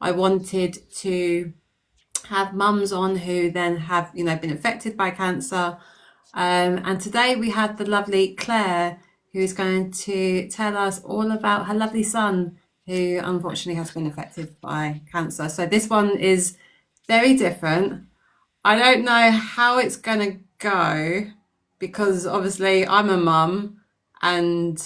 I wanted to have mums on who then have, been affected by cancer. And today we had the lovely Claire, who is going to tell us all about her lovely son, who unfortunately has been affected by cancer. So this one is very different. I don't know how it's going to go because obviously I'm a mum and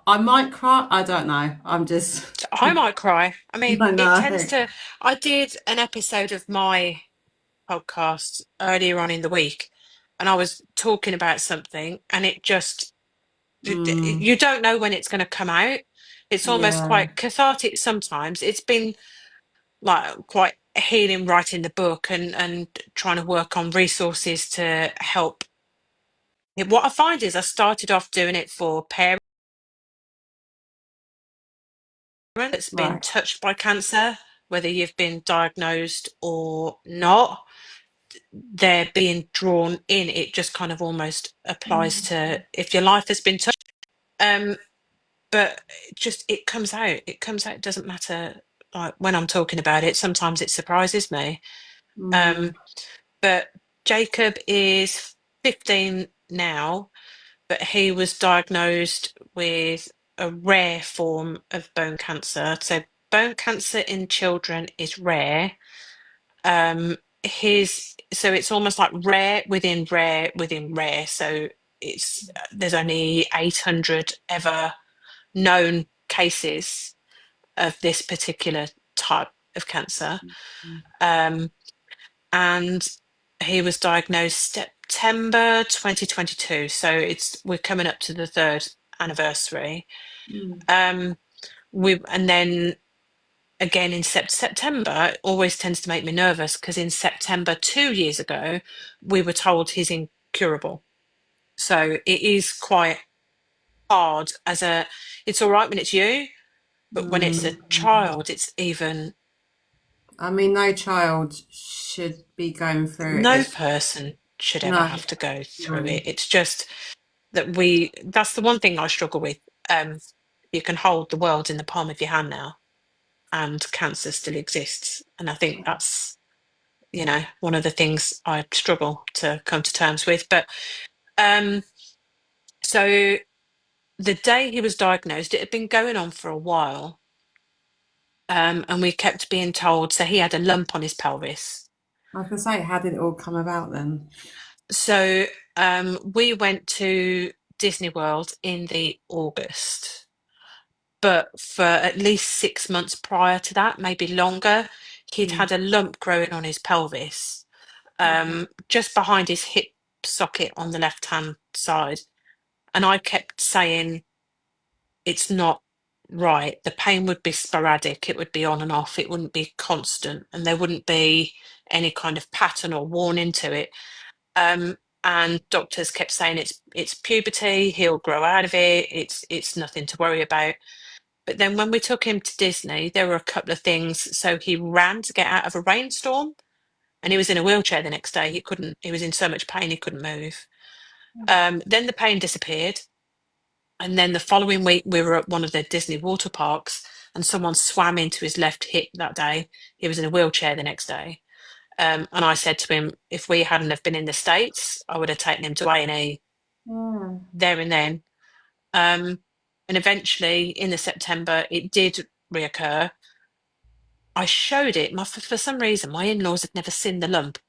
I might cry. I don't know. I'm just, I might cry. I mean, I it tends know. to. I did an episode of my podcast earlier on in the week, and I was talking about something, and it just, Mm, you don't know when it's going to come out. It's almost yeah, quite cathartic sometimes. It's been like quite healing writing the book and trying to work on resources to help. What I find is I started off doing it for parents that's been right. touched by cancer, whether you've been diagnosed or not. They're being drawn in. It just kind of almost applies to if your life has been touched. Um, but it comes out. It comes out. It doesn't matter like when I'm talking about it. Sometimes it surprises me. Mm, Um, but Jacob is 15 now, but he was diagnosed with a rare form of bone cancer. So bone cancer in children is rare. His so it's almost like rare within rare within rare. So it's there's only 800 ever known cases of this particular type of cancer. Um, and he was diagnosed September 2022. So we're coming up to the third anniversary. mm, Um, we and then again in September always tends to make me nervous because in September 2 years ago we were told he's incurable. So it is quite hard as a. It's all right when it's you, but when it's a mm. child, it's even. I mean, no child should be going through No it. person should ever No, have to go through no. it. It's just that that's the one thing I struggle with. Um, you can hold the world in the palm of your hand now, and cancer still exists. And I think that's, one of the things I struggle to come to terms with. But um, so the day he was diagnosed, it had been going on for a while. And we kept being told, so he had a lump on his pelvis. I was gonna say, how did it all come about then? So we went to Disney World in the August, but for at least 6 months prior to that, maybe longer, he'd Mm, had a lump growing on his pelvis, okay. just behind his hip socket on the left hand side. And I kept saying, it's not right. The pain would be sporadic, it would be on and off, it wouldn't be constant, and there wouldn't be any kind of pattern or warning to it. Um, and doctors kept saying it's puberty, he'll grow out of it, it's nothing to worry about. But then when we took him to Disney, there were a couple of things. So he ran to get out of a rainstorm and he was in a wheelchair the next day. He was in so much pain he couldn't move. Then the pain disappeared. And then the following week we were at one of the Disney water parks and someone swam into his left hip that day. He was in a wheelchair the next day. And I said to him, if we hadn't have been in the States, I would have taken him to A&E Yeah. there and then. Um, and eventually, in the September, it did reoccur. I showed it. For some reason, my in-laws had never seen the lump,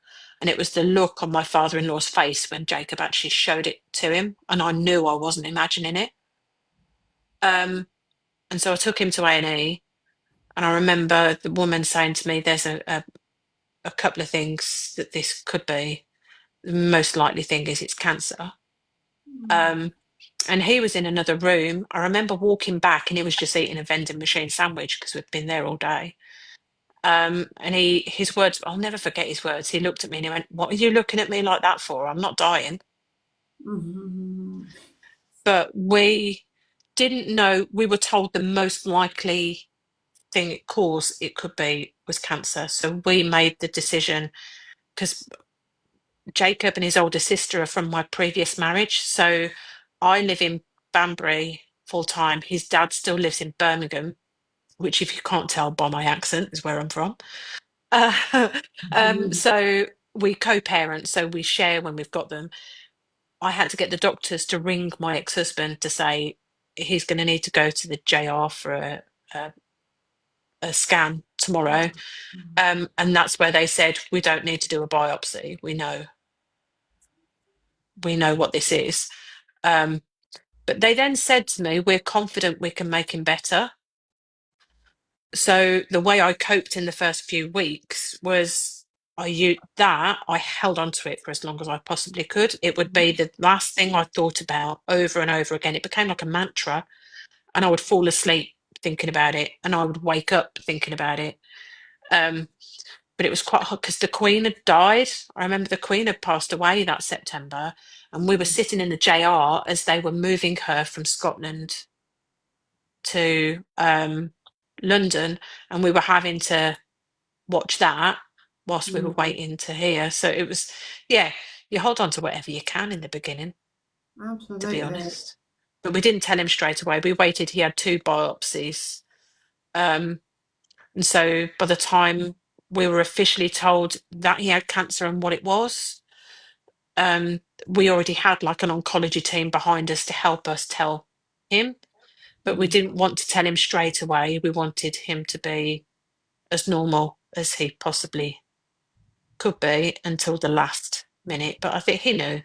and it was the look on my father-in-law's face when Jacob actually showed it to him, and I knew I wasn't imagining it. Um, and so I took him to A&E, and I remember the woman saying to me, "There's a couple of things that this could be. The most likely thing is it's cancer." Um, and he was in another room. I remember walking back, and he was just eating a vending machine sandwich because we'd been there all day. And his words, I'll never forget his words. He looked at me and he went, "What are you looking at me like that for? I'm not dying." Mhm. But we didn't know, we were told the most likely thing it could be was cancer. So we made the decision because Jacob and his older sister are from my previous marriage. So I live in Banbury full time. His dad still lives in Birmingham. which, if you can't tell by my accent, is where I'm from. Uh, so we co-parent, so we share when we've got them. I had to get the doctors to ring my ex-husband to say he's going to need to go to the JR for a, a scan tomorrow. And that's where they said, we don't need to do a biopsy. We know what this is. Um, but they then said to me, we're confident we can make him better. So the way I coped in the first few weeks was I held on to it for as long as I possibly could. It would be the last thing I thought about over and over again. It became like a mantra, and I would fall asleep thinking about it, and I would wake up thinking about it. Um, but it was quite hard because the Queen had died. I remember the Queen had passed away that September, and we were sitting in the JR as they were moving her from Scotland to London, and we were having to watch that whilst we were waiting to hear. So it was, yeah, you hold on to whatever you can in the beginning, to be Absolutely. honest. But we didn't tell him straight away. We waited. He had two biopsies. Um, and so by the time we were officially told that he had cancer and what it was, we already had like an oncology team behind us to help us tell him. But we didn't want to tell him straight away. We wanted him to be as normal as he possibly could be until the last minute. But I think he knew.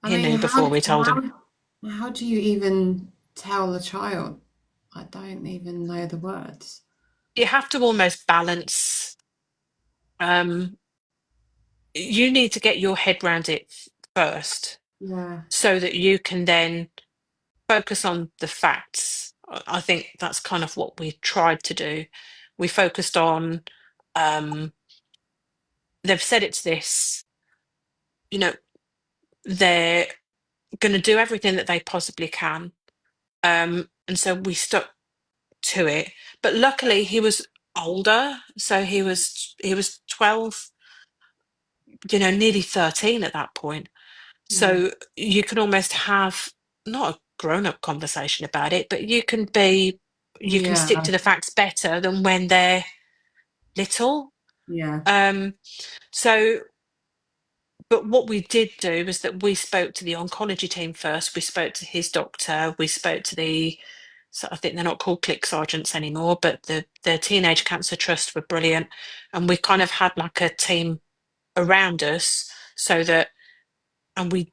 I He mean, knew before we told him. how do you even tell a child? I don't even know the words. You have to almost balance. Um, you need to get your head around it first Yeah. so that you can then focus on the facts. I think that's kind of what we tried to do. We focused on, um, they've said it's this, you know, they're going to do everything that they possibly can. And so we stuck to it. But luckily he was older, so he was 12, nearly 13 at that point. Mm. So you can almost have not a grown-up conversation about it, but you can stick Yeah. to the facts better than when they're little. Yeah. Um, so but what we did do was that we spoke to the oncology team first. We spoke to his doctor. We spoke to so I think they're not called click sergeants anymore, but the Teenage Cancer Trust were brilliant. And we kind of had like a team around us so that, and we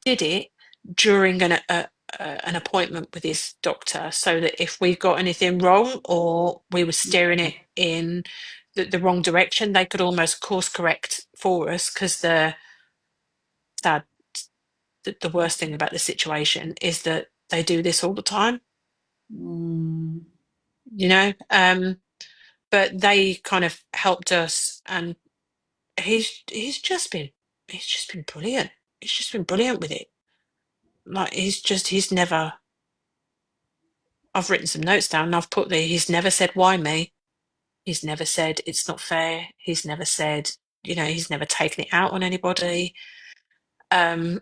did it during an appointment with his doctor, so that if we got anything wrong or we were steering it in the wrong direction, they could almost course correct for us. Because sad, the worst thing about the situation is that they do this all the time, Mm. you know. But they kind of helped us, and he's just been brilliant. He's just been brilliant with it. Like he's never. I've written some notes down, and I've put he's never said why me. He's never said it's not fair. He's never said, he's never taken it out on anybody. Um,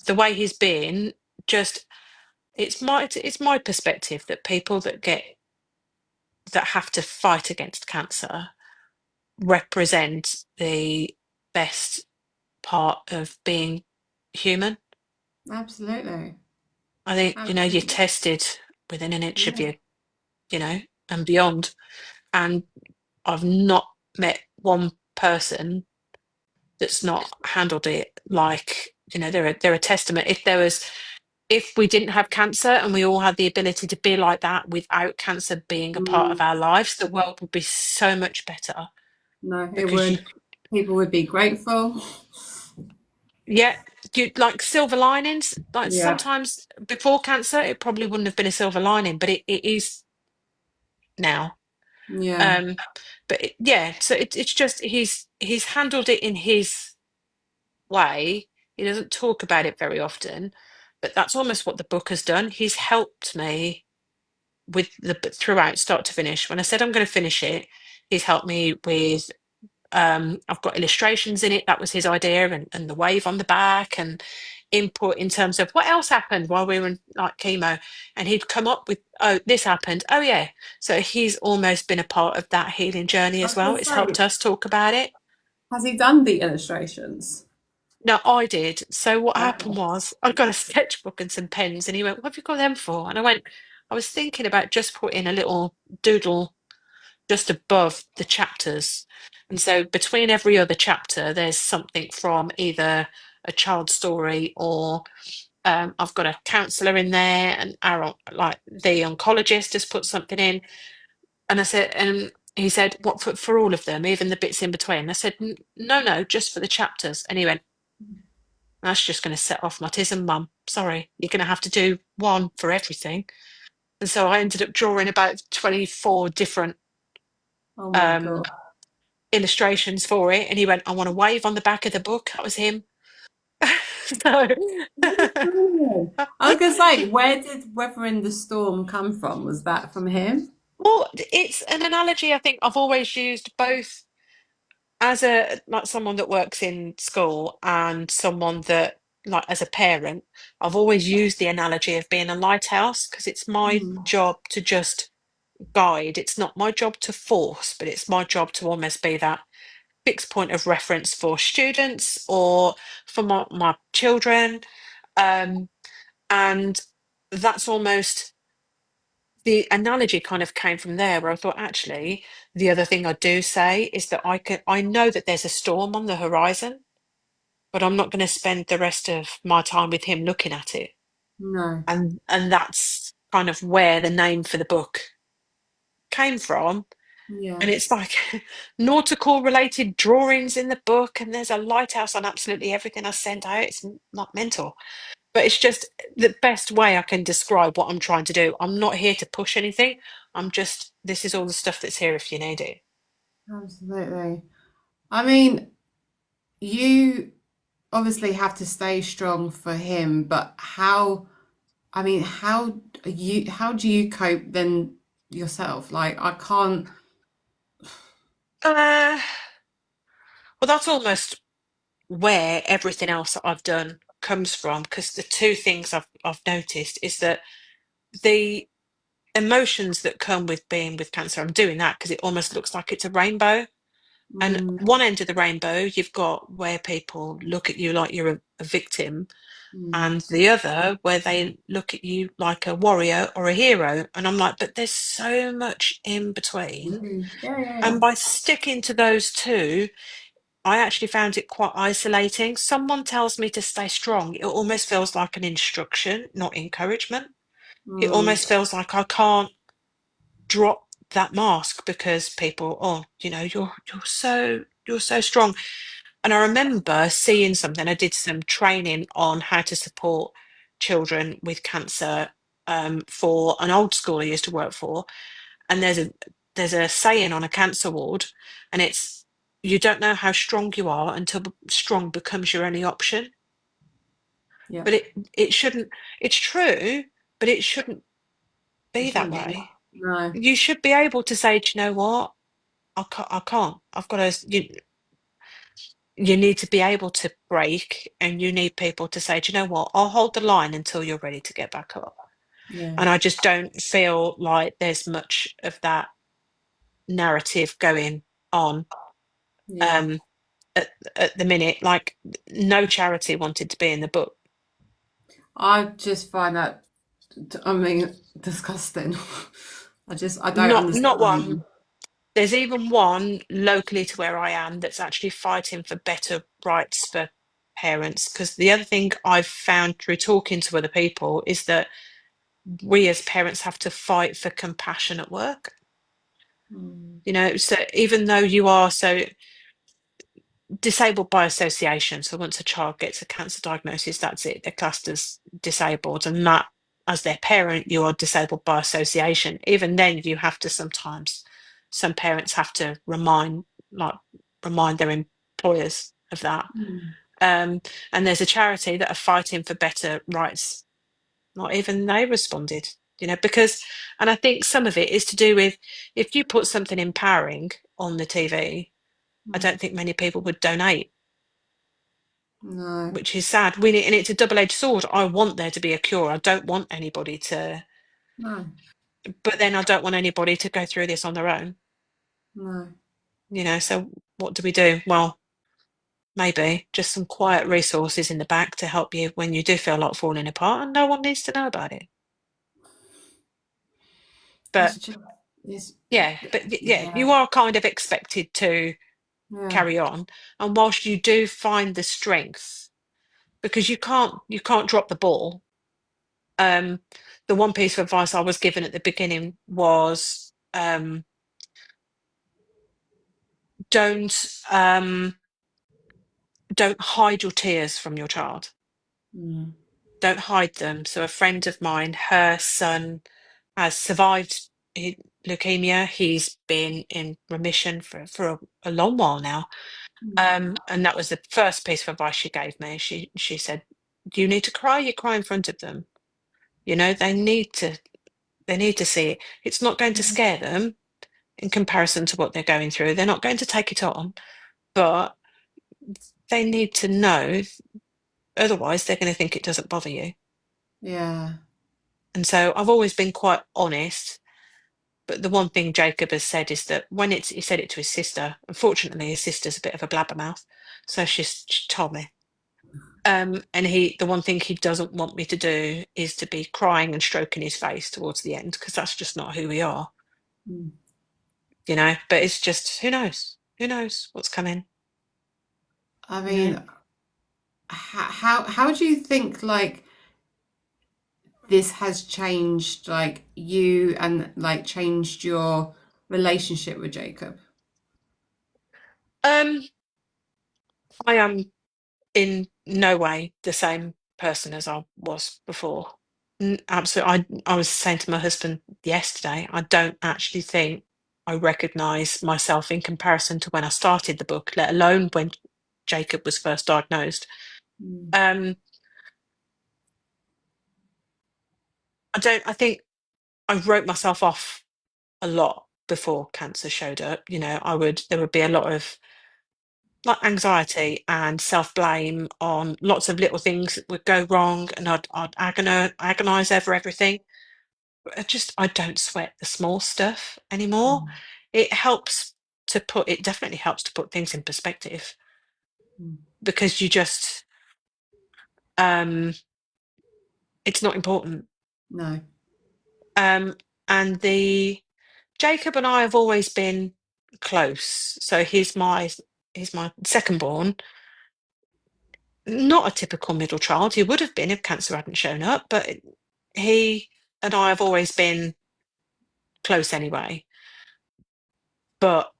the way he's been, just it's my perspective that people that have to fight against cancer represent the best part of being human. Absolutely. I think, you're Absolutely. tested within an inch of Yeah. you, and beyond. And I've not met one person that's not handled it like, they're a testament. If we didn't have cancer and we all had the ability to be like that without cancer being a part of Mm. our lives, the world would be so much better. No, it Because would. People would be grateful. yeah, you like silver linings. Like Yeah. sometimes before cancer, it probably wouldn't have been a silver lining, but it is now. Yeah. Um, but yeah, so it's just he's handled it in his way. He doesn't talk about it very often, but that's almost what the book has done. He's helped me with throughout, start to finish. When I said I'm going to finish it, he's helped me with. I've got illustrations in it. That was his idea, and the wave on the back, and input in terms of what else happened while we were in like chemo, and he'd come up with, oh, this happened, oh yeah. So he's almost been a part of that healing journey I as was going well. to It's helped say, us talk about it. has he done the illustrations? No, I did. So what happened Okay. was I got a sketchbook and some pens, and he went, what have you got them for? And I went, I was thinking about just putting a little doodle just above the chapters. And so between every other chapter, there's something from either a child's story or I've got a counsellor in there, and our like the oncologist has put something in. And I said, and he said, what for all of them, even the bits in between? I said, no, no, just for the chapters. And he went, that's just going to set off my autism, mum. Sorry, you're going to have to do one for everything. And so I ended up drawing about 24 different Oh my um, God. illustrations for it. And he went, I want a wave on the back of the book. That was him. So, That's brilliant. I was going to say, where did Weather in the Storm come from? Was that from him? well, it's an analogy I think I've always used both as a like someone that works in school and someone that like as a parent. I've always used the analogy of being a lighthouse because it's my Mm, job to just guide. It's not my job to force, but it's my job to almost be that fixed point of reference for students or for my children. Um, and that's almost the analogy kind of came from there where I thought actually the other thing I do say is that I know that there's a storm on the horizon, but I'm not going to spend the rest of my time with him looking at it. no. And that's kind of where the name for the book came from. Yeah. And it's like nautical related drawings in the book, and there's a lighthouse on absolutely everything I send out. It's not mental, but it's just the best way I can describe what I'm trying to do. I'm not here to push anything. I'm just, this is all the stuff that's here if you need it. Absolutely. I mean, you obviously have to stay strong for him, but I mean, how do you cope then yourself? Like, I can't. Uh, well, that's almost where everything else that I've done comes from, because the two things I've noticed is that the emotions that come with being with cancer, I'm doing that because it almost looks like it's a rainbow. And Mm, one end of the rainbow, you've got where people look at you like you're a victim, mm, and the other where they look at you like a warrior or a hero. And I'm like, but there's so much in between. yeah, yeah, yeah. And by sticking to those two, I actually found it quite isolating. Someone tells me to stay strong, it almost feels like an instruction, not encouragement. It Mm, almost feels like I can't drop that mask because people, oh, you're so strong. And I remember seeing something. I did some training on how to support children with cancer for an old school I used to work for. And there's a saying on a cancer ward, and it's you don't know how strong you are until strong becomes your only option. yeah, But it shouldn't. It's true, but it shouldn't it be that shouldn't be. way. No, You should be able to say, do you know what? I can't. I can't. I've got to. You need to be able to break, and you need people to say, do you know what? I'll hold the line until you're ready to get back up. yeah, And I just don't feel like there's much of that narrative going on yeah. um, at the minute. Like, no charity wanted to be in the book. I just find that, I mean, disgusting. I don't Not understand. one. There's even one locally to where I am that's actually fighting for better rights for parents. Because the other thing I've found through talking to other people is that we as parents have to fight for compassion at work. Mm, So even though you are so disabled by association, so once a child gets a cancer diagnosis, that's it, they're classed as disabled, and that as their parent, you are disabled by association. Even then, you have to sometimes, some parents have to like, remind their employers of that. mm, Um, and there's a charity that are fighting for better rights. Not even they responded, because, and I think some of it is to do with if you put something empowering on the TV, I mm. don't think many people would donate. No. which is sad. We need, and it's a double-edged sword. I want there to be a cure. I don't want anybody to, No. but then I don't want anybody to go through this on their own. No. So what do we do? Well, maybe just some quiet resources in the back to help you when you do feel like falling apart, and no one needs to know about it. It's But just, it's, yeah, yeah, yeah. you are kind of expected to Yeah. carry on. And whilst you do find the strength, because you can't drop the ball. Um, the one piece of advice I was given at the beginning was don't don't hide your tears from your child. Mm. Don't hide them. So a friend of mine, her son has survived leukemia. He's been in remission for a long while now. Mm. And that was the first piece of advice she gave me. She said, "Do you need to cry? You cry in front of them. They need to see it. It's not going to scare them in comparison to what they're going through. They're not going to take it on, but they need to know. Otherwise, they're going to think it doesn't bother you." Yeah. And so I've always been quite honest. But the one thing Jacob has said is that he said it to his sister. Unfortunately, his sister's a bit of a blabbermouth, so she told me. And the one thing he doesn't want me to do is to be crying and stroking his face towards the end, because that's just not who we are. Mm. But it's just, who knows what's coming. I you know mean, how do you think like this has changed like you and like changed your relationship with Jacob? um I am in no way the same person as I was before. Absolutely. I was saying to my husband yesterday, I don't actually think I recognise myself in comparison to when I started the book, let alone when Jacob was first diagnosed. Mm. Um, I think I wrote myself off a lot before cancer showed up. There would be a lot of like anxiety and self-blame on lots of little things that would go wrong, and I'd agonize over everything. I don't sweat the small stuff anymore. Mm. It definitely helps to put things in perspective, Mm. because um it's not important. No. um and the Jacob and I have always been close. So he's my second born. Not a typical middle child. He would have been if cancer hadn't shown up, but he and I have always been close anyway. But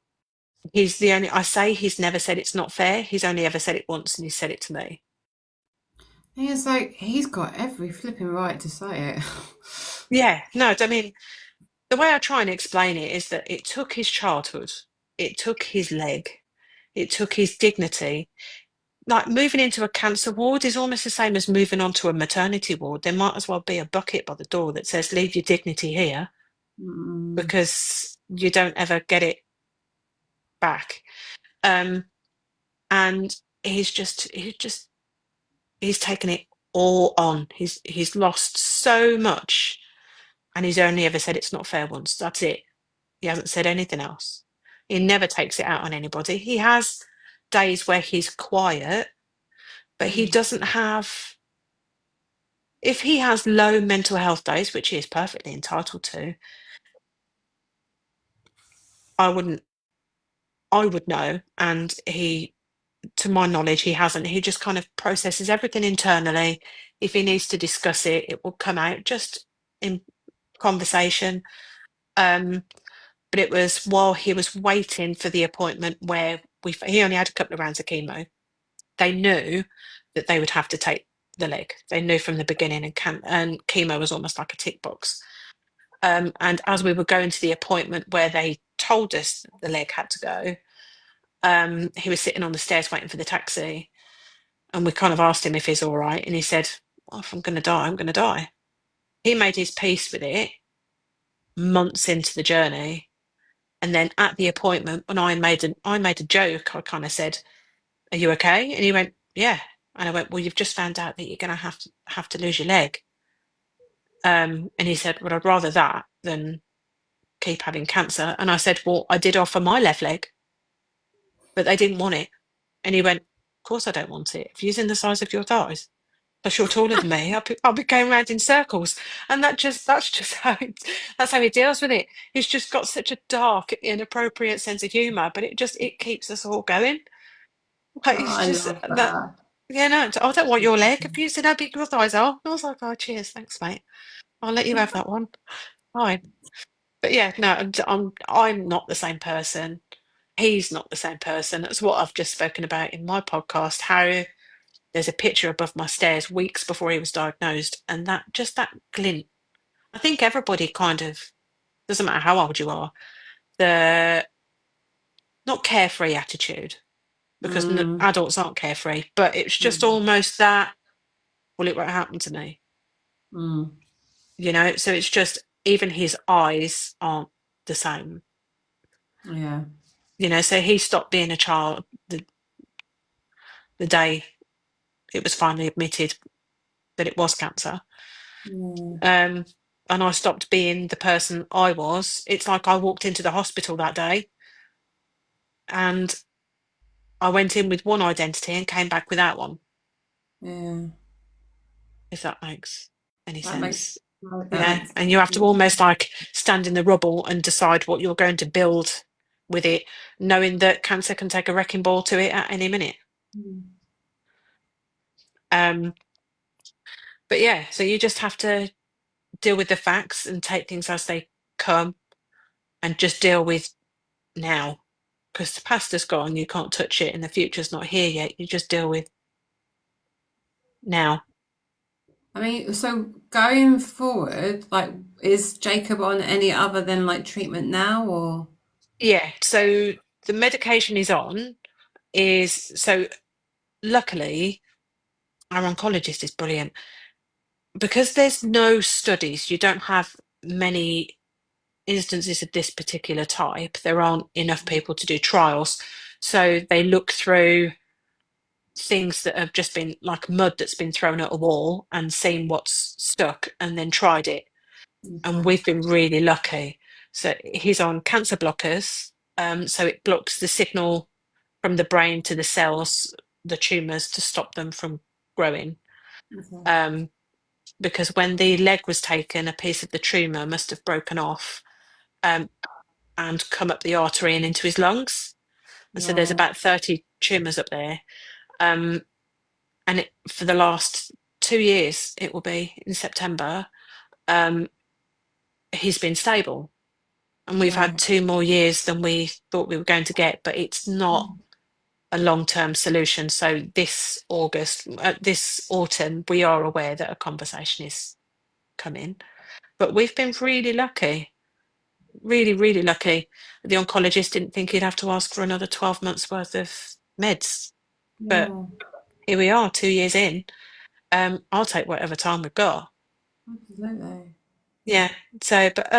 I say he's never said it's not fair. He's only ever said it once, and he said it to me. And it's like he's got every flipping right to say it. Yeah, no, I mean, the way I try and explain it is that it took his childhood, it took his leg, it took his dignity. Like moving into a cancer ward is almost the same as moving onto a maternity ward. There might as well be a bucket by the door that says, "Leave your dignity here," Mm. because you don't ever get it back. Um, and he's taken it all on. He's lost so much, and he's only ever said it's not fair once. That's it. He hasn't said anything else. He never takes it out on anybody. He has days where he's quiet, but he Mm. doesn't have. If he has low mental health days, which he is perfectly entitled to, I wouldn't. I would know, and to my knowledge, he hasn't. He just kind of processes everything internally. If he needs to discuss it, it will come out just in conversation. Um, but it was while he was waiting for the appointment where he only had a couple of rounds of chemo. They knew that they would have to take the leg. They knew from the beginning, and chemo was almost like a tick box. And as we were going to the appointment where they told us the leg had to go, he was sitting on the stairs waiting for the taxi, and we kind of asked him if he's all right, and he said, "Well, if I'm going to die, I'm going to die." He made his peace with it months into the journey, and then at the appointment, when I made a joke, I kind of said, "Are you okay?" And he went, "Yeah." And I went, well, you've just found out that you're going to have to lose your leg. And he said, well, I'd rather that than keep having cancer. And I said, well, I did offer my left leg, but they didn't want it. And he went, of course I don't want it. If you're using the size of your thighs, plus you're taller than me, I'll be going around in circles. And that's just that's how he deals with it. He's just got such a dark, inappropriate sense of humour, but it keeps us all going. Oh, Like it's I just love that. that. Yeah, no, I don't want your leg. If you said how big your thighs are, I was like, oh, cheers, thanks, mate. I'll let you have that one. Fine. But yeah, no, I'm not the same person. He's not the same person. That's what I've just spoken about in my podcast. How there's a picture above my stairs weeks before he was diagnosed, and that glint. I think everybody kind of doesn't matter how old you are, the not carefree attitude because Mm, adults aren't carefree, but it's just mm, almost that. Well, it won't happen to me, mm, So it's just even his eyes aren't the same, yeah, So he stopped being a child the day it was finally admitted that it was cancer. yeah, Um, and I stopped being the person I was. It's like I walked into the hospital that day and I went in with one identity and came back without one, yeah. if that makes any That makes sense. that Yeah. makes And you have to almost like stand in the rubble and decide what you're going to build with it, knowing that cancer can take a wrecking ball to it at any minute. mm, Um, but yeah, so you just have to deal with the facts and take things as they come and just deal with now because the past is gone, you can't touch it, and the future's not here yet. You just deal with now. I mean, so going forward, like, is Jacob on any other than like treatment now, or? Yeah, so the medication he's on is so luckily our oncologist is brilliant because there's no studies, you don't have many instances of this particular type. There aren't enough people to do trials. So they look through things that have just been like mud that's been thrown at a wall and seen what's stuck and then tried it. And Okay, we've been really lucky. So he's on cancer blockers. So it blocks the signal from the brain to the cells, the tumours, to stop them from growing. okay, Um, because when the leg was taken, a piece of the tumour must have broken off um, and come up the artery and into his lungs. And so there's right, about 30 tumours up there. Um, and for the last 2 years, it will be in September, um, he's been stable. And we've had right, 2 more years than we thought we were going to get, but it's not a long-term solution. So this autumn, we are aware that a conversation is coming. But we've been really lucky, really, really lucky. The oncologist didn't think he'd have to ask for another 12 months worth of meds. But yeah, here we are, 2 years in. I'll take whatever time we've got. absolutely. Yeah. So, but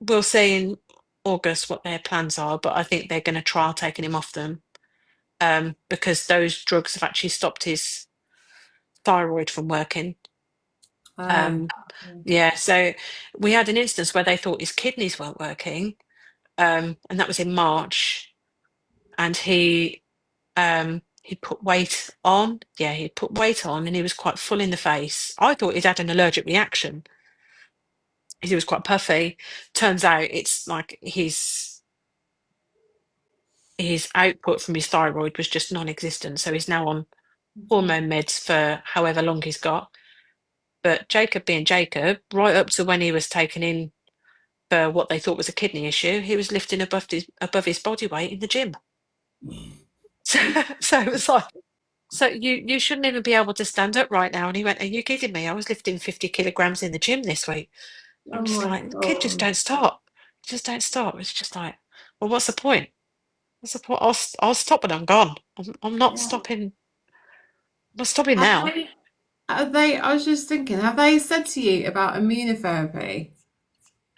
we'll see in August what their plans are. But I think they're going to trial taking him off them because those drugs have actually stopped his thyroid from working. Oh, Um, yeah. So we had an instance where they thought his kidneys weren't working, and that was in March, and he put weight on. Yeah, he put weight on, and he was quite full in the face. I thought he'd had an allergic reaction. He was quite puffy. Turns out it's like his output from his thyroid was just non-existent. So he's now on okay. hormone meds for however long he's got. But Jacob being Jacob, right up to when he was taken in for what they thought was a kidney issue, he was lifting above his body weight in the gym. So, so it was like, so you shouldn't even be able to stand up right now. And he went, "Are you kidding me? I was lifting 50 kilograms in the gym this week." I'm Oh just my like, the kid just God. don't stop. Just don't stop. It's just like, well, what's the point? What's the point? I'll stop when I'm gone. I'm not Yeah. stopping. I'm not stopping Have now. they, have they, I was just thinking, have they said to you about immunotherapy?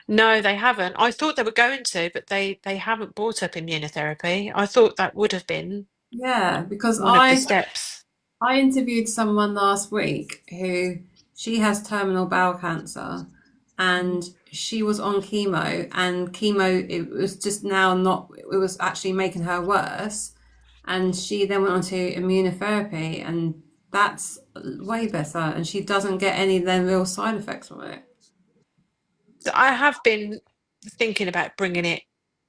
No, they haven't. I thought they were going to, but they haven't brought up immunotherapy. I thought that would have been Yeah, because one of the steps. I interviewed someone last week who she has terminal bowel cancer and she was on chemo, and chemo, it was just now not, it was actually making her worse, and she then went on to immunotherapy, and that's way better, and she doesn't get any then real side effects from it. So I have been thinking about bringing it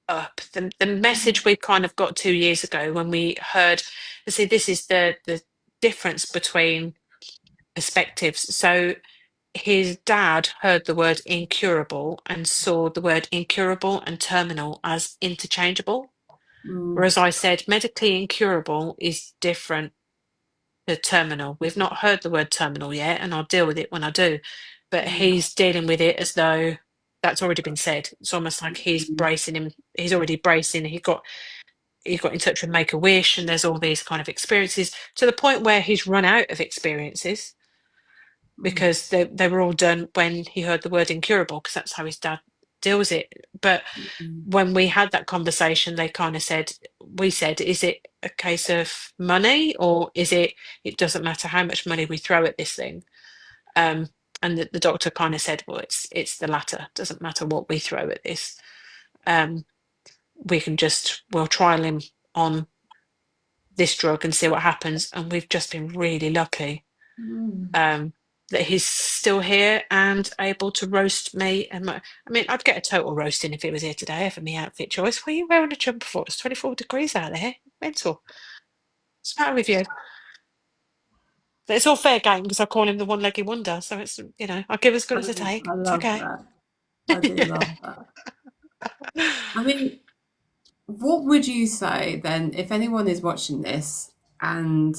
up. The message we kind of got 2 years ago when we heard, see, this is the difference between perspectives. So his dad heard the word incurable and saw the word incurable and terminal as interchangeable. Mm, Whereas I said medically incurable is different to terminal. We've not heard the word terminal yet, and I'll deal with it when I do. But mm, he's dealing with it as though that's already been said. It's almost like he's mm, bracing him. He's already bracing. He got in touch with Make a Wish, and there's all these kind of experiences to the point where he's run out of experiences mm, because they were all done when he heard the word incurable, because that's how his dad deals it. But mm, when we had that conversation, they kind of said, we said, is it a case of money, or is it doesn't matter how much money we throw at this thing? Um, and the doctor kind of said, well, it's the latter. Doesn't matter what we throw at this. Um, we'll trial him on this drug and see what happens. And we've just been really lucky mm. um, that he's still here and able to roast me. I mean, I'd get a total roasting if he was here today for me outfit choice. What are you wearing a jumper for? It's 24 degrees out there. Mental. What's the matter with you? But it's all fair game because I call him the one-legged wonder. So it's, I give as good I, as I take. I It's love okay. that. I do love that. I mean, what would you say then if anyone is watching this and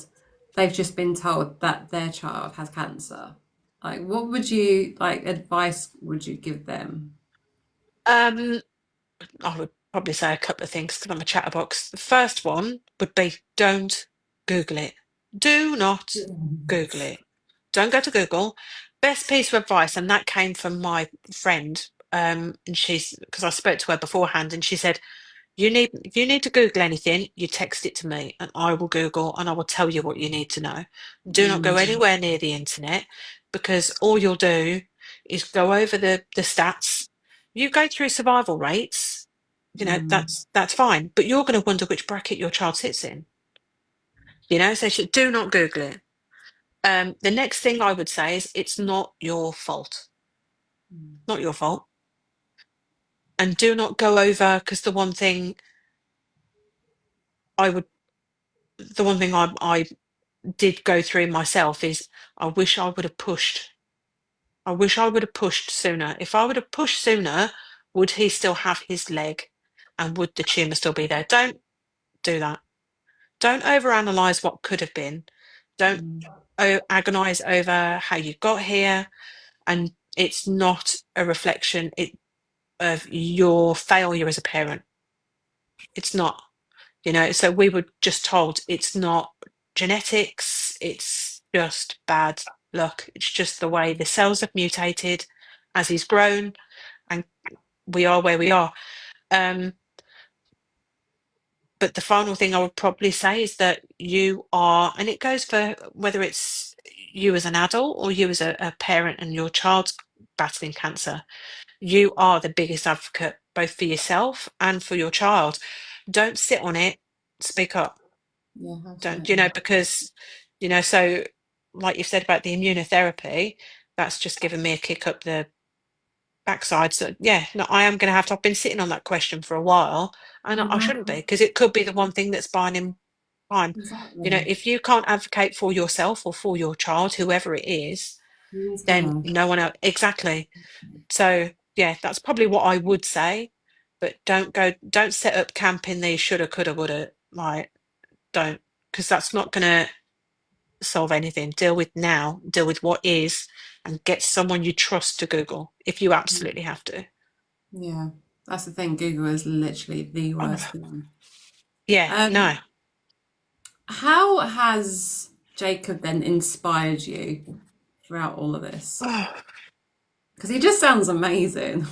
they've just been told that their child has cancer? Like, what would you like advice would you give them? Um, I would probably say a couple of things because I'm a chatterbox. The first one would be don't Google it. Do not Google it. Don't go to Google. Best piece of advice, and that came from my friend. And she's because I spoke to her beforehand, and she said, if you need to Google anything, you text it to me and I will Google and I will tell you what you need to know. Do not go Mm, anywhere near the internet because all you'll do is go over the stats. You go through survival rates, mm, that's fine, but you're going to wonder which bracket your child sits in. So do not Google it. The next thing I would say is it's not your fault. mm, Not your fault. And do not go over because I would the one thing I did go through myself is I wish I would have pushed. I wish I would have pushed sooner. If I would have pushed sooner, would he still have his leg and would the tumour still be there? Don't do that. Don't overanalyze what could have been. Don't mm, agonize over how you got here. And it's not a reflection of your failure as a parent. It's not. So we were just told it's not genetics, it's just bad luck. It's just the way the cells have mutated as he's grown, and we are where we are. Um, but the final thing I would probably say is that you are, and it goes for whether it's you as an adult or you as a parent and your child's battling cancer, you are the biggest advocate both for yourself and for your child. Don't sit on it, speak up. yeah, Don't absolutely. because so like you said about the immunotherapy, that's just given me a kick up the backside. So yeah, no, I am going to have to. I've been sitting on that question for a while, and I shouldn't be Exactly. because it could be the one thing that's buying him time. Exactly. If you can't advocate for yourself or for your child, whoever it is, Who's then gonna? no one else. Exactly. So yeah, that's probably what I would say. But don't set up camp in the shoulda, coulda, woulda. Like, don't, because that's not going to solve anything. Deal with now, deal with what is, and get someone you trust to Google if you absolutely have to. Yeah, that's the thing. Google is literally the worst Oh, thing. yeah, no. Um, how has Jacob then inspired you throughout all of this? Oh, Because he just sounds amazing.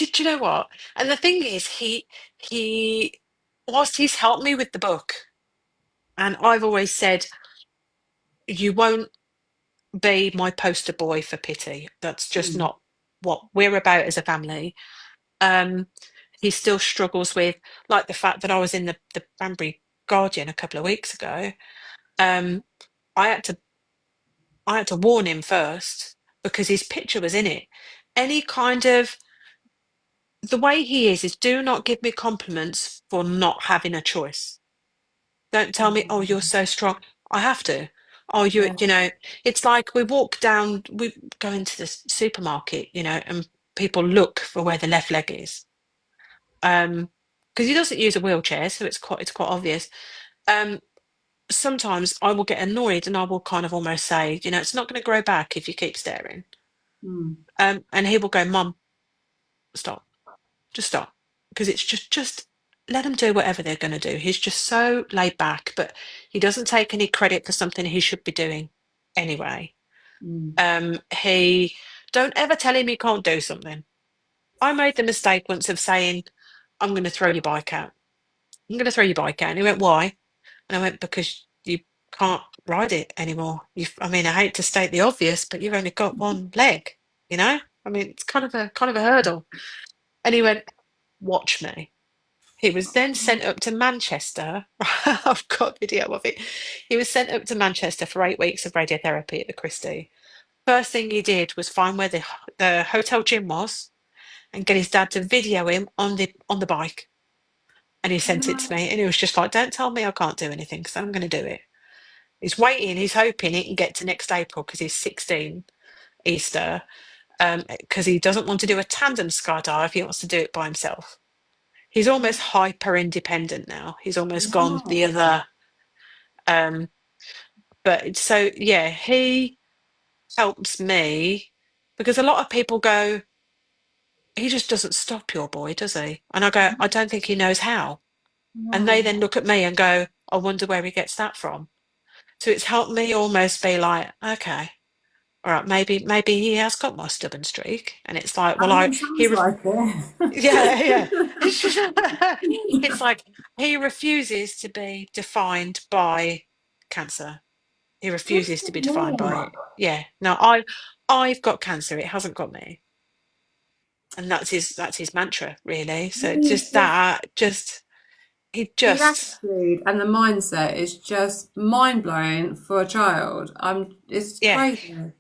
do you know what? And the thing is, he, whilst he's helped me with the book, and I've always said you won't be my poster boy for pity. That's just Mm. not what we're about as a family. Um, he still struggles with, like, the fact that I was in the Banbury Guardian a couple of weeks ago. Um, I had to I had to warn him first because his picture was in it. Any kind of The way he is do not give me compliments for not having a choice. Don't tell me, oh, you're so strong. I have to. Oh, Yeah. it's like we go into the supermarket, and people look for where the left leg is. Because he doesn't use a wheelchair, so it's quite obvious. Um, Sometimes I will get annoyed and I will kind of almost say, it's not going to grow back if you keep staring. Mm. And he will go, Mum, stop, just stop, because it's just let him do whatever they're going to do. He's just so laid back, but he doesn't take any credit for something he should be doing anyway. Mm. He Don't ever tell him he can't do something. I made the mistake once of saying, I'm going to throw your bike out. I'm going to throw your bike out. And he went, why? And I went, because you can't ride it anymore. I mean, I hate to state the obvious, but you've only got one leg, you know? I mean, it's kind of a hurdle. And he went, watch me. He was then sent up to Manchester. I've got video of it. He was sent up to Manchester for 8 weeks of radiotherapy at the Christie. First thing he did was find where the hotel gym was and get his dad to video him on the bike. And he sent it to me, and he was just like, "Don't tell me I can't do anything, because I'm going to do it." He's waiting. He's hoping he can get to next April because he's 16 Easter. Because he doesn't want to do a tandem skydive. He wants to do it by himself. He's almost hyper independent now. He's almost gone the Wow. other. Um, but so yeah, he helps me because a lot of people go, he just doesn't stop your boy, does he? And I go, I don't think he knows how. And they No. then look at me and go, I wonder where he gets that from. So it's helped me almost be like, okay, all right, maybe he has got my stubborn streak. And it's like, I well, mean, sounds like yeah, yeah. it. It's like he refuses to be defined by cancer. He Good refuses to for be defined by him. it. Yeah. No, I've got cancer. It hasn't got me. And that's his mantra, really. So He just just that, just he the just attitude and the mindset is just mind blowing for a child. It's yeah, crazy.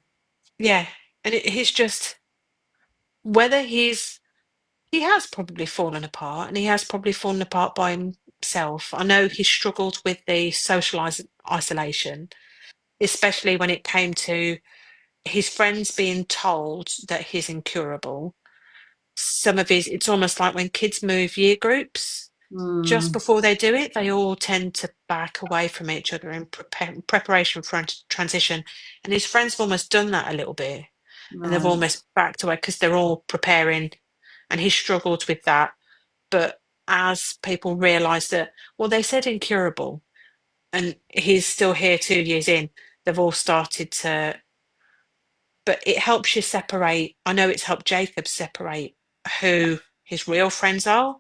yeah. And he's just whether he has probably fallen apart, and he has probably fallen apart by himself. I know he struggled with the isolation, especially when it came to his friends being told that he's incurable. It's almost like when kids move year groups, just Mm, before they do it, they all tend to back away from each other in preparation for transition. And his friends have almost done that a little bit, and they've right. almost backed away because they're all preparing, and he struggled with that. But as people realise that, well, they said incurable, and he's still here 2 years in, they've all started to. But it helps you separate. I know it's helped Jacob separate who his real friends are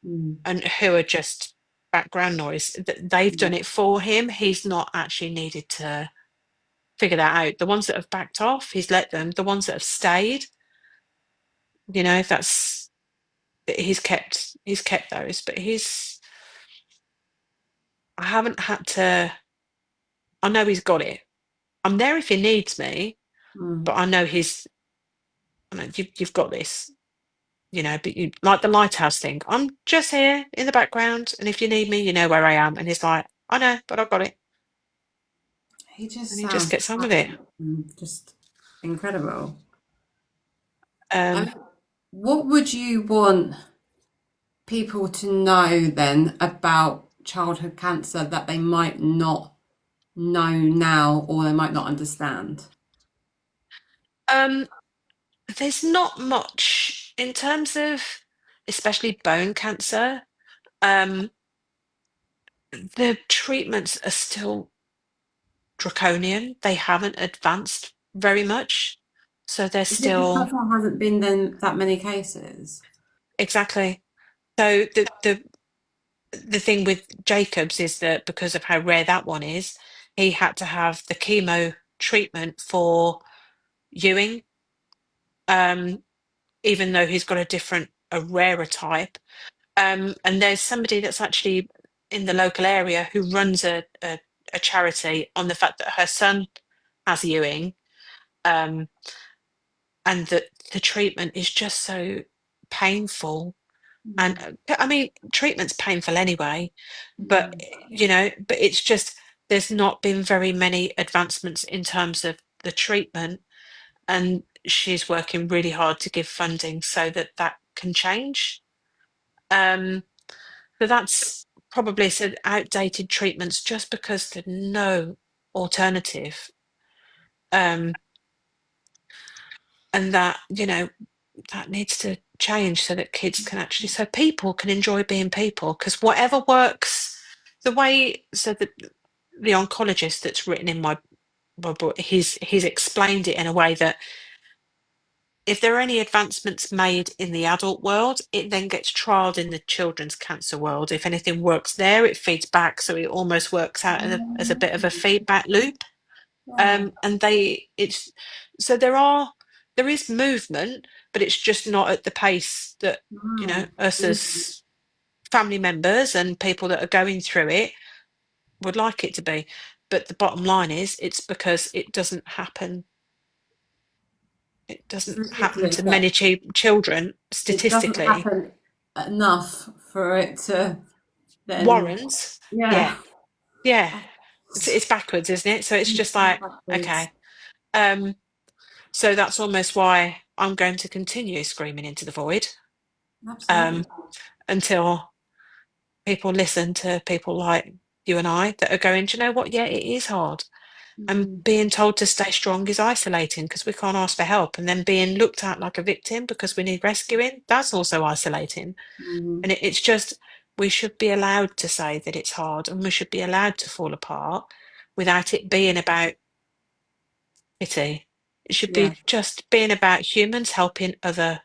Mm, and who are just background noise. They've done yeah. it for him. He's not actually needed to figure that out. The ones that have backed off, he's let them. The ones that have stayed, that's he's kept those. But I haven't had to. I know he's got it. I'm there if he needs me, Mm. but I know you've got this. But like the lighthouse thing, I'm just here in the background, and if you need me, you know where I am. And he's like, I know, but I've got it, He just and he just sounds gets on with it. just incredible. Um, What would you want people to know then about childhood cancer that they might not know now or they might not understand? um, there's not much in terms of, especially bone cancer. Um, the treatments are still draconian. They haven't advanced very much, so they're Is it because still there hasn't been then that many cases? exactly. So the thing with Jacobs is that because of how rare that one is, he had to have the chemo treatment for Ewing, um, even though he's got a rarer type. And there's somebody that's actually in the local area who runs a charity on the fact that her son has Ewing, um, and that the treatment is just so painful. And Mm. I mean, treatment's painful anyway, but Mm. but it's just there's not been very many advancements in terms of the treatment, and she's working really hard to give funding so that that can change. Um, so that's probably some outdated treatments just because there's no alternative. Um, and that, that needs to change so that kids can actually, so people can enjoy being people. Because whatever works, so the oncologist that's written in my book, he's explained it in a way that if there are any advancements made in the adult world, it then gets trialed in the children's cancer world. If anything works there, it feeds back, so it almost works out as a bit of a feedback loop. Yeah. And it's so there is movement, but it's just not at the pace that Mm. us as family members and people that are going through it would like it to be. But the bottom line is, it's because it doesn't happen Statistically, to yeah. many children It doesn't statistically. happen enough for it to then, Warrants, yeah, yeah. yeah, it's backwards, isn't it? So it's just like, Backwards. okay, um, so that's almost why I'm going to continue screaming into the void, Absolutely. um, until people listen to people like you and I that are going, do you know what? Yeah, it is hard. And Mm. being told to stay strong is isolating because we can't ask for help. And then being looked at like a victim because we need rescuing, that's also isolating. Mm. And it's just, we should be allowed to say that it's hard and we should be allowed to fall apart without it being about pity. It should Yeah. be just being about humans helping other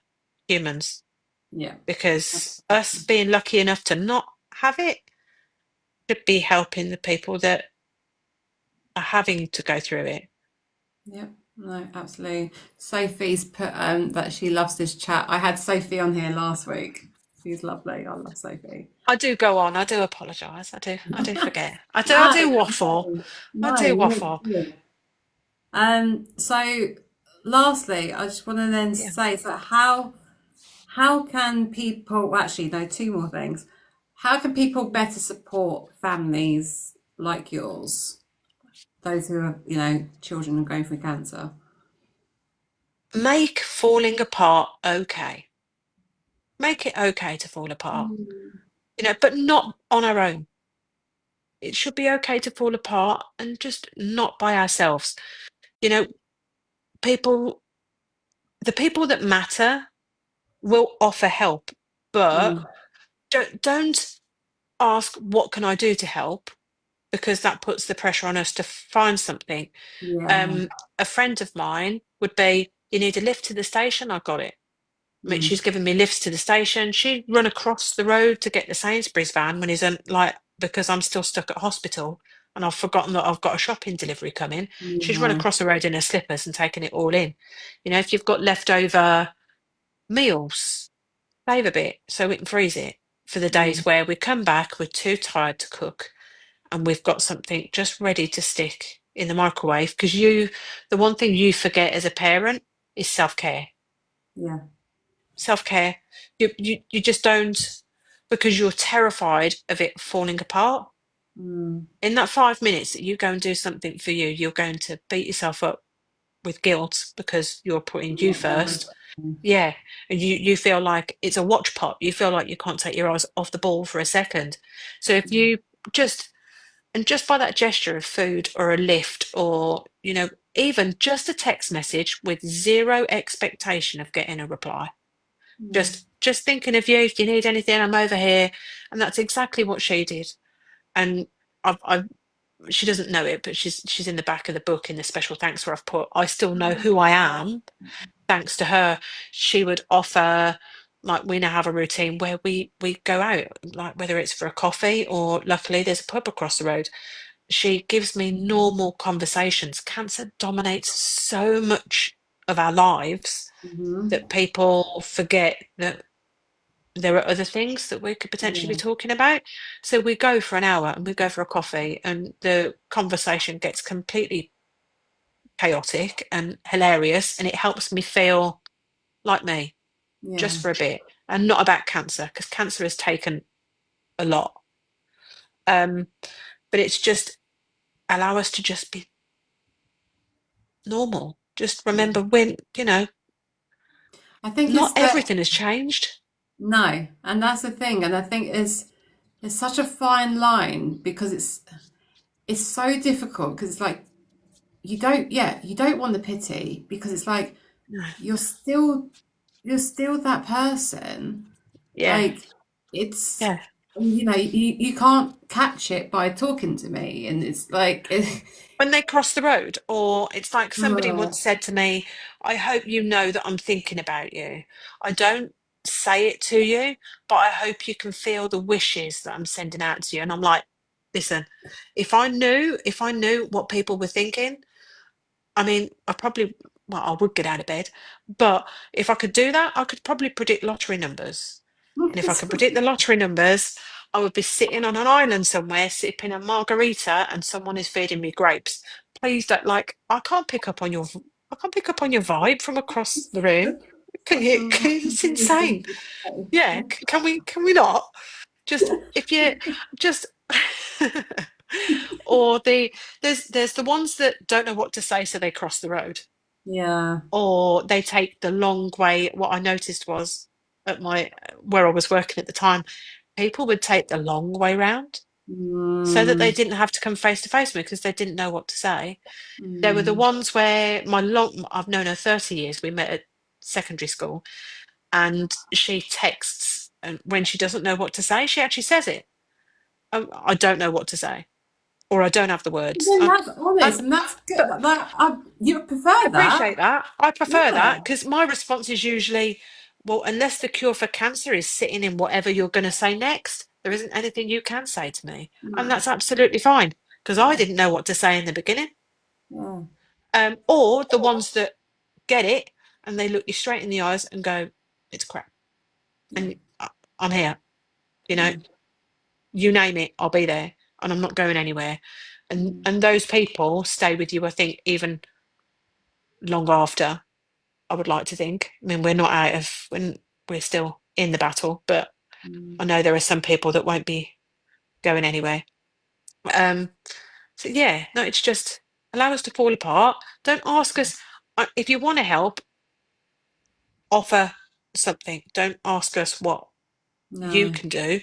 humans, Yeah. because us being lucky enough to not have it should be helping the people that are having to go through it. Yeah. No, absolutely. Sophie's put that she loves this chat. I had Sophie on here last week. She's lovely. I love Sophie. I do go on. I do apologise. I do forget. I No, do waffle. no, I no, do you're waffle. good. So lastly, I just want to then Yeah. say, so how can people, well, actually, no, two more things. How can people better support families like yours, those who are, children and going through cancer? Make falling apart okay. Make it okay to fall apart. Mm. But not on our own. It should be okay to fall apart and just not by ourselves. You know, people, the people that matter will offer help, but Mm. don't ask, what can I do to help? Because that puts the pressure on us to find something. Yeah. Um, a friend of mine would be, you need a lift to the station? I got it. I mean, Mm. she's given me lifts to the station. She'd run across the road to get the Sainsbury's van when he's like, because I'm still stuck at hospital and I've forgotten that I've got a shopping delivery coming. She's run Yeah. across the road in her slippers and taken it all in. If you've got leftover meals, save a bit so we can freeze it for the Mm. days where we come back, we're too tired to cook, and we've got something just ready to stick in the microwave. Because the one thing you forget as a parent is self-care. Yeah. Self-care. You just don't, because you're terrified of it falling apart. Mm. In that 5 minutes that you go and do something for you, you're going to beat yourself up with guilt because you're putting you Not done. first. Yeah. And you feel like it's a watch pot. You feel like you can't take your eyes off the ball for a second. So if you just and just by that gesture of food or a lift, or even just a text message with zero expectation of getting a reply, Mm. just thinking of you, if you need anything, I'm over here. And that's exactly what she did. And I've she doesn't know it, but she's in the back of the book in the special thanks where I've put, I still know who I am thanks to her. She would offer, like, we now have a routine where we go out, like whether it's for a coffee or, luckily, there's a pub across the road. she gives me normal conversations. Cancer dominates so much of our lives Hmm. that people forget that there are other things that we could potentially be Yeah, talking about. So we go for an hour and we go for a coffee, and the conversation gets completely chaotic and hilarious, and it helps me feel like me yeah. just for a bit, and not about cancer, because cancer has taken a lot. Um, but it's just allow us to just be normal. Just remember when, I think not it's that everything has changed. no, and that's the thing, and I think it's such a fine line because it's so difficult because it's like you don't want the pity because it's like No. you're still you're still that person. Yeah, Like it's yeah. you can't catch it by talking to me, and it's like When they cross the road, or it's like somebody oh, once said to me, I hope you know that I'm thinking about you. I don't say it to you, but I hope you can feel the wishes that I'm sending out to you. And I'm like, listen, if I knew what people were thinking, I mean, well, I would get out of bed, but if I could do that, I could probably predict lottery numbers. And if I could predict the lottery numbers, I would be sitting on an island somewhere, sipping a margarita, and someone is feeding me grapes. Please don't, like, I can't pick up on your vibe from across the room. It's very insane. simple. Yeah, can we not? Just if you just or there's the ones that don't know what to say, so they cross the road, Yeah. or they take the long way. What I noticed was at my where I was working at the time, people would take the long way round so that they Mm, didn't have to come face to face with me because they didn't know what to say. There were the mm, ones where I've known her 30 years. We met at secondary school, and she texts, and when she doesn't know what to say, she actually says it. I don't know what to say, or I don't have the words. then that's And honest, and that's good. but Like you I prefer appreciate that, that. I prefer yeah. that because my response is usually, well, unless the cure for cancer is sitting in whatever you're going to say next, there isn't anything you can say to me. And No, that's absolutely fine because I yeah, didn't know what to say in the beginning. yeah, Or the ones that get it and they look you straight in the eyes and go, it's crap. yeah, And I'm here, you know, yeah. you name it, I'll be there and I'm not going anywhere. And Mm, and those people stay with you, I think, even long after. I would like to think. I mean, we're not out of when we're still in the battle, but I mm, know there are some people that won't be going anywhere. Um, so yeah, no, it's just allow us to fall apart. Don't ask us if you want to help. Offer something. Don't ask us what you no, can do,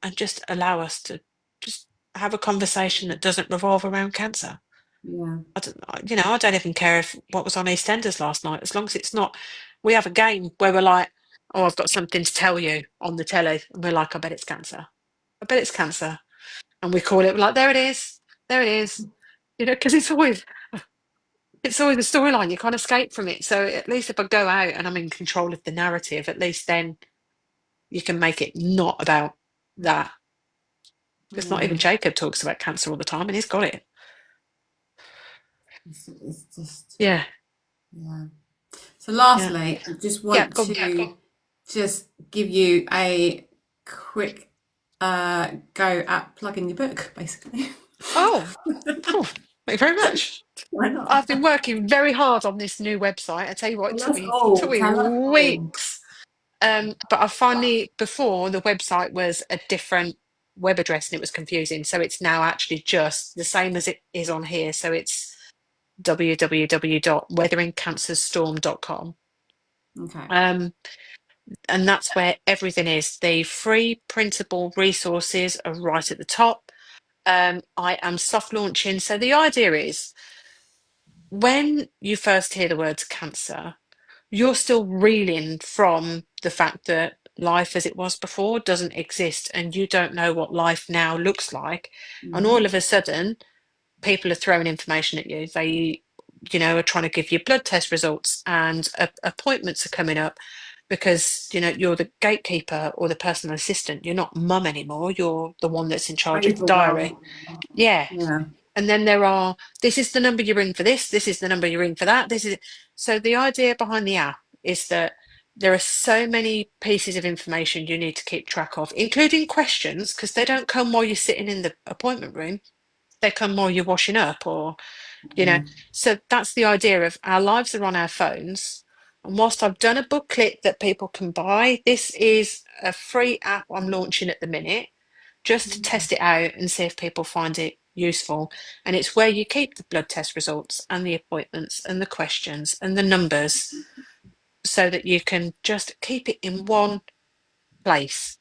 and just allow us to just have a conversation that doesn't revolve around cancer. yeah, I don't even care if what was on EastEnders last night, as long as it's not. We have a game where we're like, "Oh, I've got something to tell you on the telly," and we're like, "I bet it's cancer. I bet it's cancer," and we call it. We're like, "There it is. There it is." Because it's always a storyline. You can't escape from it. So at least if I go out and I'm in control of the narrative, at least then you can make it not about that. Because not yeah. even Jacob talks about cancer all the time, and he's got it. It's just Yeah, yeah. So yeah, lastly, I just yeah. want Go on. to just give you a quick go at plugging your book, basically. Oh, oh, thank you very much. Why not? I've been working very hard on this new website. I tell you what, it Well, took that's me took all. me Tell us all. weeks. But I finally, before the website was a different web address and it was confusing. So it's now actually just the same as it is on here. So it's www.weatheringcancerstorm.com. Okay. Um, and that's where everything is. The free printable resources are right at the top. I am soft launching. So the idea is when you first hear the words cancer, you're still reeling from the fact that life as it was before doesn't exist and you don't know what life now looks like. And all Hmm. of a sudden, people are throwing information at you. They, are trying to give you blood test results and appointments are coming up. because you're the gatekeeper or the personal assistant. You're not mum anymore. You're the one that's in charge of the diary. Overwhelmed. Yeah. Yeah. And then this is the number you ring for this is the number you ring for that. So the idea behind the app is that there are so many pieces of information you need to keep track of, including questions, because they don't come while you're sitting in the appointment room. They come while you're washing up or, you know. Yeah. So that's the idea of our lives are on our phones. And whilst I've done a booklet that people can buy, this is a free app I'm launching at the minute just to test it out and see if people find it useful. And it's where you keep the blood test results and the appointments and the questions and the numbers so that you can just keep it in one place.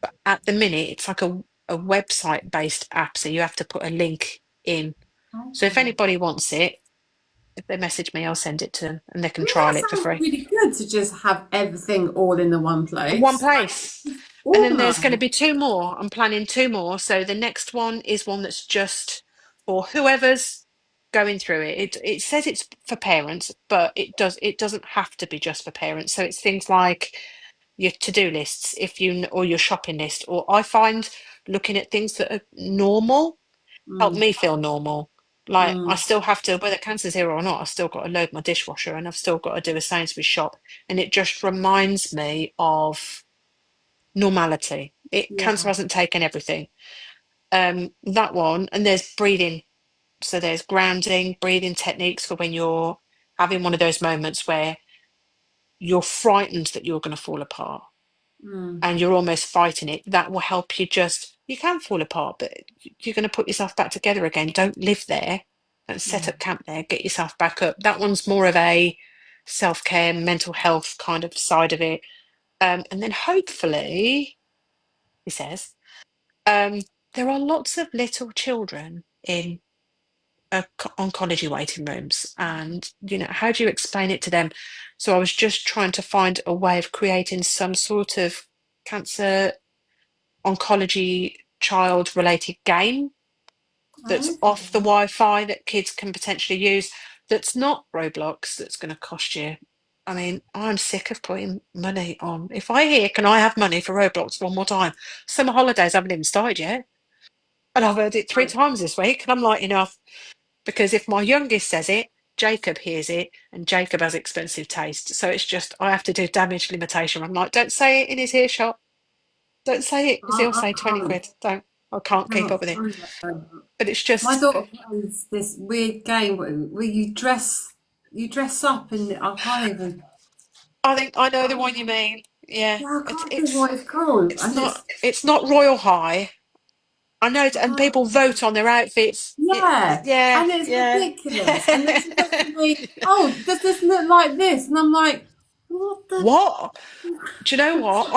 But at the minute, it's like a website based app. So you have to put a link in. So if Okay. anybody wants it, if they message me, I'll send it to them and they I can mean, trial that it for sounds free. really good to just have everything all in the one One place. Like, place. just And then there's going to organized. be two more. I'm planning two more. So the next one is one that's just for whoever's going through it. It says it's for parents, but it doesn't have to be just for parents. So it's things like your to-do lists, if you or your shopping list. Or I find looking at things that are normal help Mm, me feel normal. Like I mm, still have to, whether cancer's here or not, I've still got to load my dishwasher and I've still got to do a Sainsbury's shop. And it just reminds me of normality. Cancer yeah. hasn't taken everything. That one, and there's breathing. So there's grounding, breathing techniques for when you're having one of those moments where you're frightened that you're going to fall apart Mm, and you're almost fighting it. That will help you you can fall apart, but you're going to put yourself back together again. Don't live there and set yeah. up camp there. Get yourself back up. That one's more of a self-care, mental health kind of side of it. And then hopefully, he says, Um, there are lots of little children in oncology waiting rooms, and how do you explain it to them? So I was just trying to find a way of creating some sort of cancer oncology child related game that's off the Okay. Wi-Fi that kids can potentially use. That's not Roblox. That's going to cost you. I mean, I'm sick of putting money on. If I hear, can I have money for Roblox one more time? Summer holidays haven't even started yet. And I've heard it three Right. times this week, and I'm like, enough. Because if my youngest says it, Jacob hears it, and Jacob has expensive taste. So it's just, I have to do damage limitation. I'm like, don't say it in his earshot. Don't say it, because he'll I say 20 can't. quid. Don't. I can't keep up Cannot with it. stand it. But it's My just, daughter plays this weird game where you dress up and I can't even. I think I know the one you mean. Yeah. Yeah, I It's, can't think it's, what it's called, it's and not, it's not Royal High. I know, I and can't. people vote on their outfits. Yeah, Yeah, and it's yeah. ridiculous. And then she says to me, "Oh, does this look like this?" And I'm like, "What the?" What? Do you know what?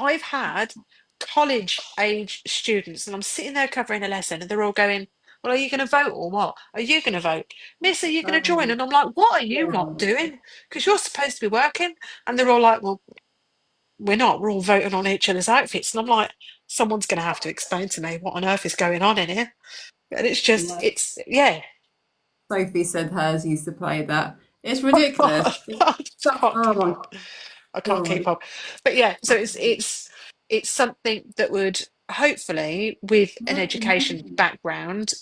I've had college age students, and I'm sitting there covering a lesson, and they're all going, well, are you going to vote or what? Are you going to vote? Miss, are you going to join? And I'm like, what are you not Yeah, doing? Because you're supposed to be working. And they're all like, well, we're not. We're all voting on each other's outfits. And I'm like, someone's going to have to explain to me what on earth is going on in here. And it's just, yeah. yeah. Sophie said hers used to play that. It's I ridiculous. just can't Oh keep my up. I can't keep God. up. But yeah, so it's something that would hopefully, with an Yeah, education amazing. background,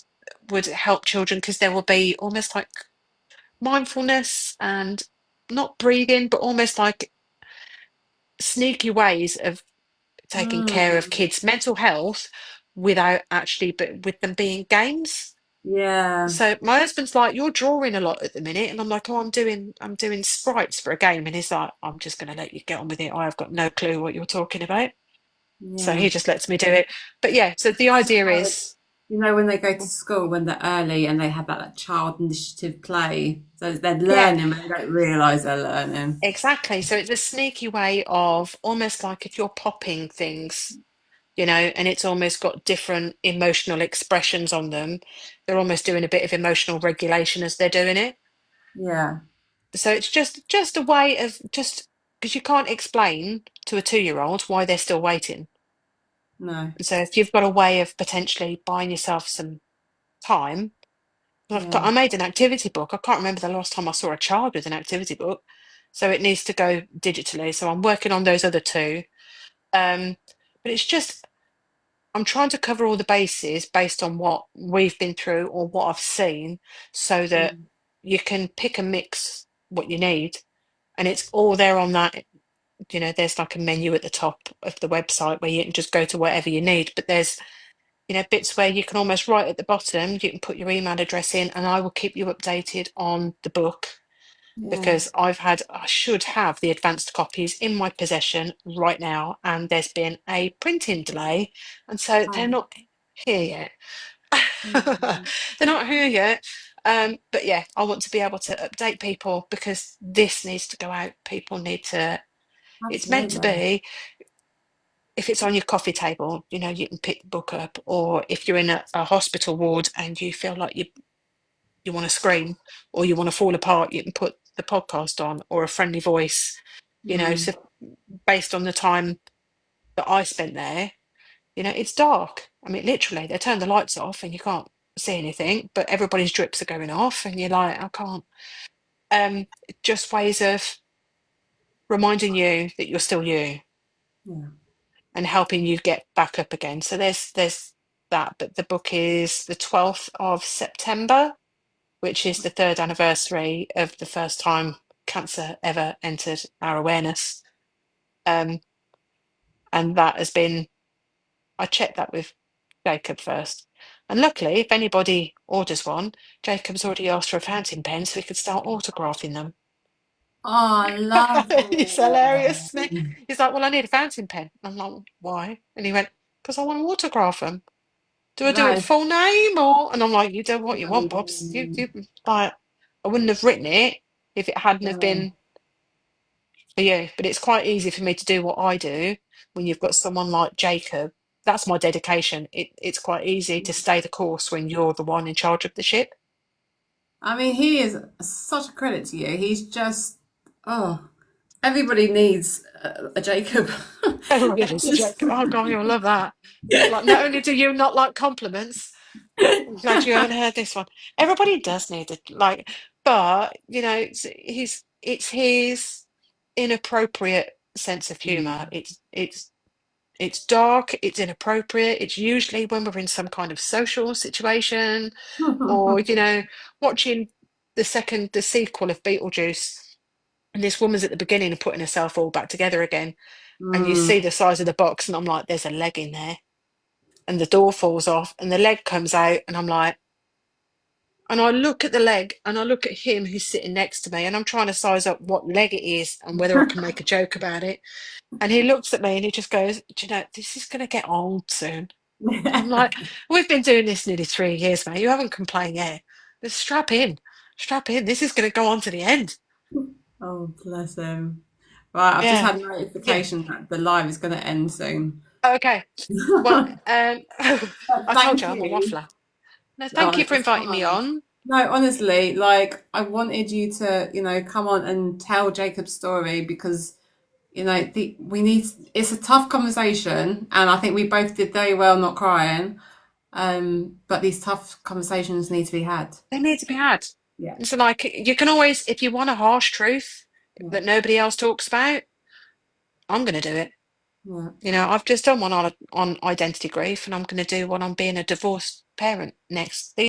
would help children because there will be almost like mindfulness and not breathing, but almost like sneaky ways of taking care of Mm, kids' mental health without actually, but with them being games. yeah, So my husband's like, you're drawing a lot at the minute, and I'm like, oh, I'm doing sprites for a game, and he's like, I'm just going to let you get on with it. I have got no clue what you're talking about, so yeah. he just lets me do it. But yeah, so the idea Like, is when they go to school, when they're early and they have that like, child initiative play, so they're yeah, learning, but they don't realise they're learning. exactly. So it's a sneaky way of almost like if you're popping things, and it's almost got different emotional expressions on them. They're almost doing a bit of emotional regulation as they're doing it. Yeah, So it's just a way of just because you can't explain to a 2-year-old why they're still waiting. no, And so if you've got a way of potentially buying yourself some time, yeah. I made an activity book. I can't remember the last time I saw a child with an activity book. So it needs to go digitally. So I'm working on those other two. Um, but it's just, I'm trying to cover all the bases based on what we've been through or what I've seen so that Mm. you can pick and mix what you need. And it's all there on that. There's like a menu at the top of the website where you can just go to whatever you need. But there's, bits where you can almost write at the bottom, you can put your email address in, and I will keep you updated on the book Yeah. because I should have the advanced copies in my possession right now, and there's been a printing delay, and so they're Oh, not here yet. mm, They're not here yet. But yeah, I want to be able to update people because this needs to go out. People need to, it's meant to absolutely. be, if it's on your coffee table, you can pick the book up, or if you're in a hospital ward and you feel like you want to scream or you want to fall apart, you can put the podcast on or a friendly voice, Mm, so based on the time that I spent there, it's dark. I mean, literally, they turn the lights off and you can't see anything, but everybody's drips are going off, and you're like, I can't. Just ways of reminding you that you're still you yeah. and helping you get back up again. So there's that, but the book is the 12th of September, which is the third anniversary of the first time cancer ever entered our awareness. Um, and that has been, I checked that with Jacob first. And luckily, if anybody orders one, Jacob's already asked for a fountain pen so we could start autographing them. Oh, It's hilarious, isn't it? lovely. He's like, well, I need a fountain pen. I'm like, why? And he went, because I want to autograph them. Do I do That it is full name or? And I'm like, you do what you want, Bobs. You amazing. like, I wouldn't have written it if it hadn't have Yeah. been for you. But it's quite easy for me to do what I do when you've got someone like Jacob. That's my dedication. It's quite easy to stay the course when you're the one in charge of the ship. I mean, he is such a credit to you. He's just, oh, everybody needs a Jacob. Everybody needs a Just- Jacob. Oh God, you'll love that. Like, not only do you not like compliments, I'm glad you haven't heard this one. Everybody does need it, like, but it's his inappropriate sense of humour. Mm. It's dark, it's inappropriate. It's usually when we're in some kind of social situation, or watching the sequel of Beetlejuice, and this woman's at the beginning of putting herself all back together again, and you Mm. see the size of the box, and I'm like, there's a leg in there, and the door falls off, and the leg comes out, and I'm like. And I look at the leg and I look at him who's sitting next to me, and I'm trying to size up what leg it is and whether I can make a joke about it. And he looks at me and he just goes, do you know, this is going to get old soon. I'm like, we've been doing this nearly 3 years, mate. You haven't complained yet. Just strap in. Strap in. This is going to go on to the end. Oh, bless him. Right, I've just Yeah. had a Yeah. notification that the live is going to end soon. Okay. Well, But I told thank you I'm a you. waffler. No, thank Oh, you for it's inviting me fine. on. No, honestly, like I wanted you to, come on and tell Jacob's story because, we need, it's a tough conversation and I think we both did very well not crying. But these tough conversations need to be had. They need to be had. Yeah. And so, like, you can always, if you want a harsh truth Yeah. that nobody else talks about, I'm going to do it. Yeah. I've just done one on identity grief, and I'm going to do one on being a divorced parent next.